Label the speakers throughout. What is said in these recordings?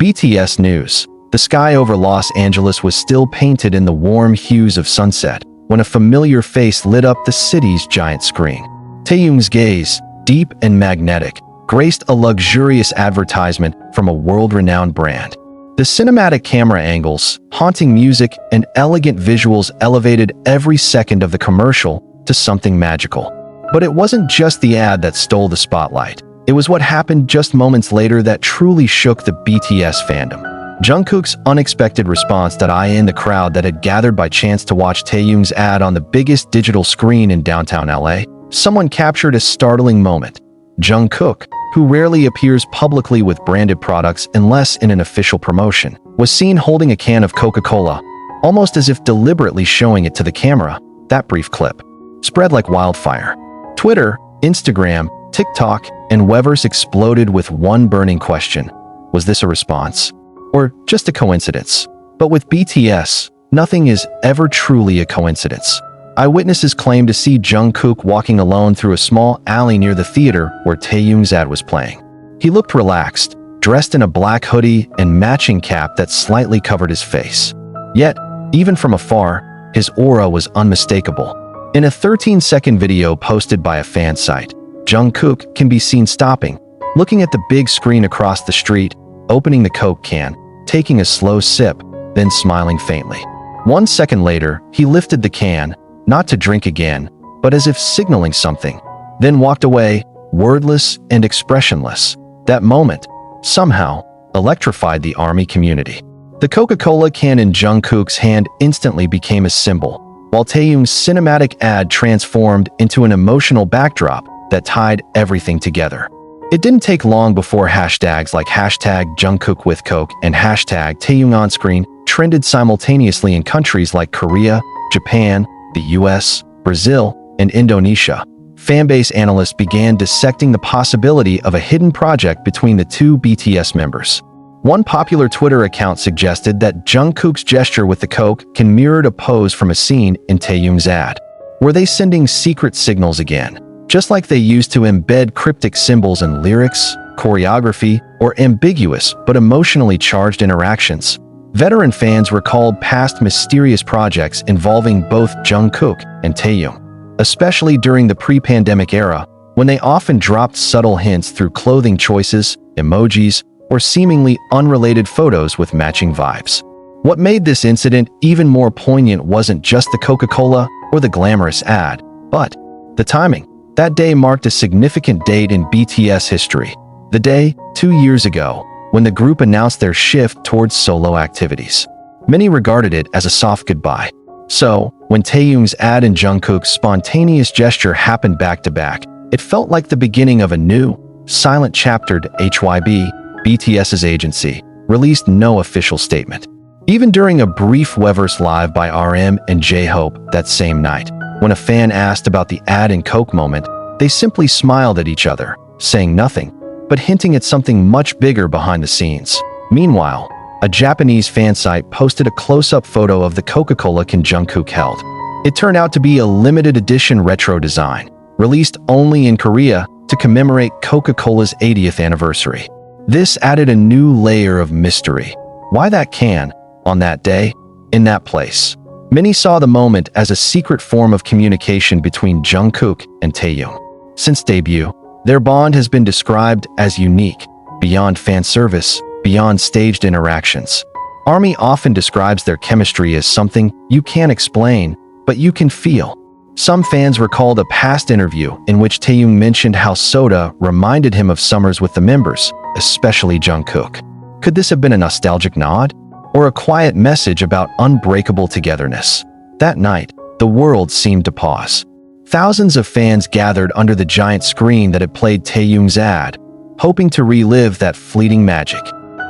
Speaker 1: BTS news. The sky over Los Angeles was still painted in the warm hues of sunset when a familiar face lit up the city's giant screen. Taehyung's gaze, deep and magnetic, graced a luxurious advertisement from a world-renowned brand. The cinematic camera angles, haunting music, and elegant visuals elevated every second of the commercial to something magical. But it wasn't just the ad that stole the spotlight. It was what happened just moments later that truly shook the BTS fandom. Jungkook's unexpected response that in the crowd that had gathered by chance to watch Taehyung's ad on the biggest digital screen in downtown LA. Someone captured a startling moment. Jungkook, who rarely appears publicly with branded products unless in an official promotion, was seen holding a can of Coca-Cola, almost as if deliberately showing it to the camera. That brief clip spread like wildfire. Twitter, Instagram, TikTok, and Weverse exploded with one burning question. Was this a response? Or just a coincidence? But with BTS, nothing is ever truly a coincidence. Eyewitnesses claim to see Jungkook walking alone through a small alley near the theater where Taehyung's ad was playing. He looked relaxed, dressed in a black hoodie and matching cap that slightly covered his face. Yet, even from afar, his aura was unmistakable. In a 13-second video posted by a fan site, Jungkook can be seen stopping, looking at the big screen across the street, opening the Coke can, taking a slow sip, then smiling faintly. 1 second later, he lifted the can, not to drink again, but as if signaling something, then walked away, wordless and expressionless. That moment, somehow, electrified the ARMY community. The Coca-Cola can in Jungkook's hand instantly became a symbol, while Taehyung's cinematic ad transformed into an emotional backdrop that tied everything together. It didn't take long before hashtags like #JungkookWithCoke and #TaehyungOnScreen trended simultaneously in countries like Korea, Japan, the US, Brazil, and Indonesia. Fanbase analysts began dissecting the possibility of a hidden project between the two BTS members. One popular Twitter account suggested that Jungkook's gesture with the Coke can mirror a pose from a scene in Taehyung's ad. Were they sending secret signals again? Just like they used to embed cryptic symbols in lyrics, choreography, or ambiguous but emotionally charged interactions. Veteran fans recalled past mysterious projects involving both Jungkook and Taehyung, especially during the pre-pandemic era, when they often dropped subtle hints through clothing choices, emojis, or seemingly unrelated photos with matching vibes. What made this incident even more poignant wasn't just the Coca-Cola or the glamorous ad, but the timing. That day marked a significant date in BTS history. The day, 2 years ago, when the group announced their shift towards solo activities. Many regarded it as a soft goodbye. So, when Taehyung's ad and Jungkook's spontaneous gesture happened back-to-back, it felt like the beginning of a new, silent chapter. HYB, BTS's agency, released no official statement. Even during a brief Weverse live by RM and J-Hope that same night, when a fan asked about the ad and Coke moment, they simply smiled at each other, saying nothing, but hinting at something much bigger behind the scenes. Meanwhile, a Japanese fan site posted a close-up photo of the Coca-Cola can Jungkook held. It turned out to be a limited edition retro design, released only in Korea to commemorate Coca-Cola's 80th anniversary. This added a new layer of mystery. Why that can, on that day, in that place? Many saw the moment as a secret form of communication between Jungkook and Taehyung. Since debut, their bond has been described as unique, beyond fan service, beyond staged interactions. ARMY often describes their chemistry as something you can't explain, but you can feel. Some fans recalled a past interview in which Taehyung mentioned how soda reminded him of summers with the members, especially Jungkook. Could this have been a nostalgic nod? Or a quiet message about unbreakable togetherness? That night, the world seemed to pause. Thousands of fans gathered under the giant screen that had played Taehyung's ad, hoping to relive that fleeting magic.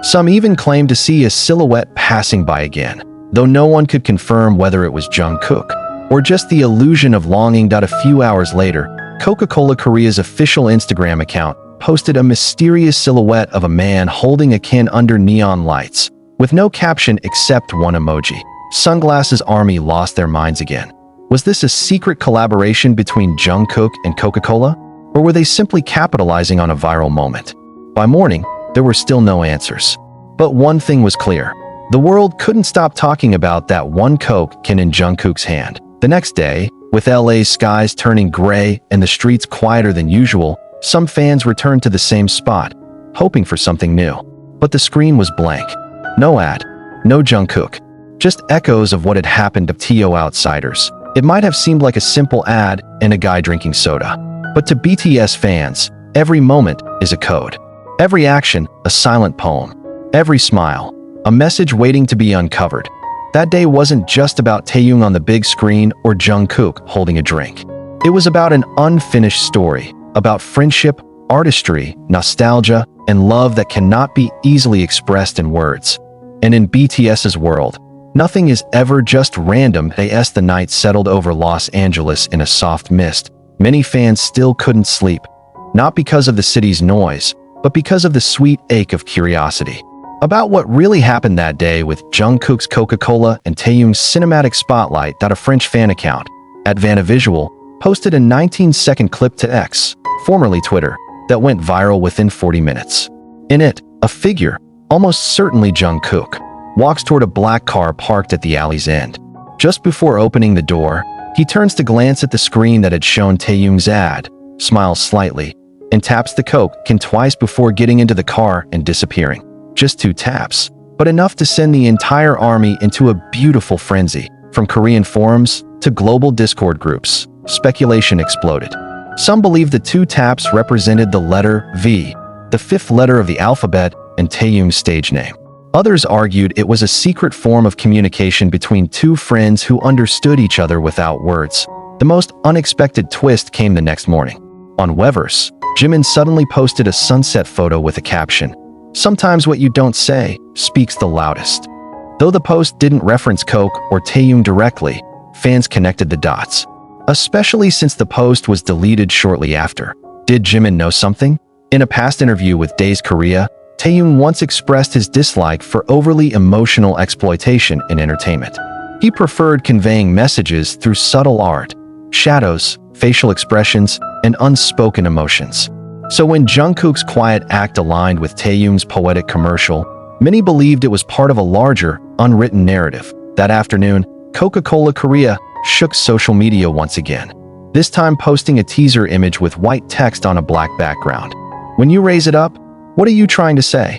Speaker 1: Some even claimed to see a silhouette passing by again, though no one could confirm whether it was Jungkook or just the illusion of longing. A few hours later, Coca-Cola Korea's official Instagram account posted a mysterious silhouette of a man holding a can under neon lights, with no caption except one emoji. Sunglasses ARMY lost their minds again. Was this a secret collaboration between Jungkook and Coca-Cola? Or were they simply capitalizing on a viral moment? By morning, there were still no answers. But one thing was clear. The world couldn't stop talking about that one Coke can in Jungkook's hand. The next day, with LA's skies turning gray and the streets quieter than usual, some fans returned to the same spot, hoping for something new. But the screen was blank. No ad, no Jungkook. Just echoes of what had happened to TO outsiders. It might have seemed like a simple ad and a guy drinking soda. But to BTS fans, every moment is a code. Every action, a silent poem. Every smile, a message waiting to be uncovered. That day wasn't just about Taeyong on the big screen or Jungkook holding a drink. It was about an unfinished story, about friendship, artistry, nostalgia, and love that cannot be easily expressed in words. And in BTS's world, nothing is ever just random. As the night settled over Los Angeles in a soft mist, many fans still couldn't sleep, not because of the city's noise, but because of the sweet ache of curiosity about what really happened that day with Jungkook's Coca-Cola and Taeyong's cinematic spotlight. A French fan account, @VanaVisual, posted a 19-second clip to X, formerly Twitter, that went viral within 40 minutes. In it, a figure, almost certainly Jungkook, walks toward a black car parked at the alley's end. Just before opening the door, he turns to glance at the screen that had shown Taeyong's ad, smiles slightly, and taps the Coke can twice before getting into the car and disappearing. Just 2 taps, but enough to send the entire army into a beautiful frenzy. From Korean forums to global Discord groups, speculation exploded. Some believe the 2 taps represented the letter V, the 5th letter of the alphabet, and Taeyong's stage name. Others argued it was a secret form of communication between 2 friends who understood each other without words. The most unexpected twist came the next morning. On Weverse, Jimin suddenly posted a sunset photo with a caption, "Sometimes what you don't say speaks the loudest." Though the post didn't reference Coke or Taeyong directly, fans connected the dots, especially since the post was deleted shortly after. Did Jimin know something? In a past interview with Days Korea, Taeyong once expressed his dislike for overly emotional exploitation in entertainment. He preferred conveying messages through subtle art, shadows, facial expressions, and unspoken emotions. So when Jungkook's quiet act aligned with Taeyong's poetic commercial, many believed it was part of a larger, unwritten narrative. That afternoon, Coca-Cola Korea shook social media once again, this time posting a teaser image with white text on a black background. When you raise it up, what are you trying to say?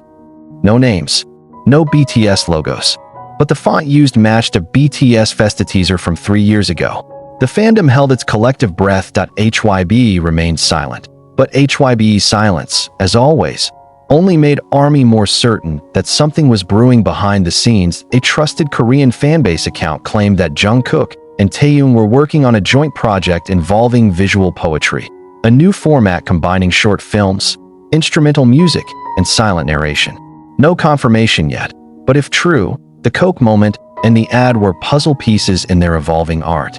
Speaker 1: No names, no BTS logos. But the font used matched a BTS Festa teaser from 3 years ago. The fandom held its collective breath. HYB remained silent. But HYB's silence, as always, only made ARMY more certain that something was brewing behind the scenes. A trusted Korean fanbase account claimed that Jungkook and Taeyong were working on a joint project involving visual poetry, a new format combining short films, instrumental music, and silent narration. No confirmation yet, but if true, the Coke moment and the ad were puzzle pieces in their evolving art.